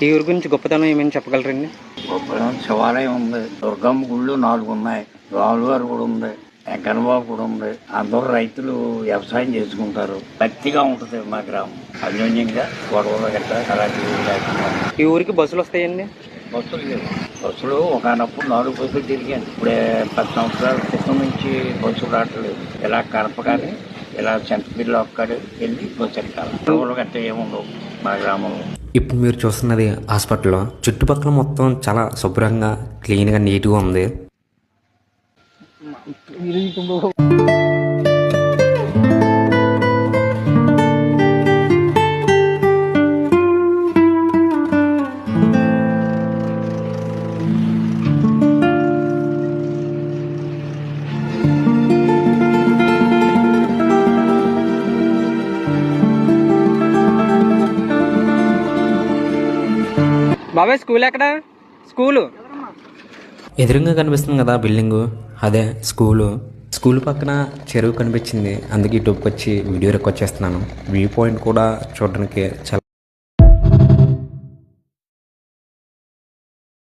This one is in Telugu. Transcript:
ఈ ఊరి గురించి గొప్పతనం ఏమైనా చెప్పగలరండి? గొప్పతనం శివాలయం ఉంది, దుర్గమ్మ గుళ్ళు 4 ఉన్నాయి, రాములవారి గుడి ఉంది, వెంకన్నబాబు గుడి ఉంది. అందరూ రైతులు వ్యవసాయం చేసుకుంటారు. భక్తిగా ఉంటుంది మా గ్రామం. అన్యోన్యంగా గొడవలు గట్రా అలాంటివి లేకుండా. ఈ ఊరికి బస్సులు వస్తాయండి? బస్సులు లేవు. బస్సులు ఒకనప్పుడు 4 బస్సులు తిరిగాను. ఇప్పుడే 10 సంవత్సరాల క్రితం నుంచి బస్సులు రావట్లేదు. ఇలా కడప కానీ ఇలా చెంతపిల్లి ఒక్కడి వెళ్ళి బస్సు ఎక్కాలి. గొడవలు గట్రా ఏముండవు మా గ్రామంలో. ఇప్పుడు మీరు చూస్తున్నది హాస్పిటల్. చుట్టుపక్కల మొత్తం చాలా శుభ్రంగా, క్లీన్గా, నీట్గా ఉంది. బాబాయ్ స్కూల్ ఎక్కడ? స్కూలు ఎదురుగా కనిపిస్తుంది కదా బిల్డింగు, అదే స్కూలు. స్కూల్ పక్కన చెరువు కనిపించింది, అందుకే ఇటుకు వచ్చి వీడియో రికార్డ్ చేస్తున్నాను. వ్యూ పాయింట్ కూడా చూడడానికి చాలా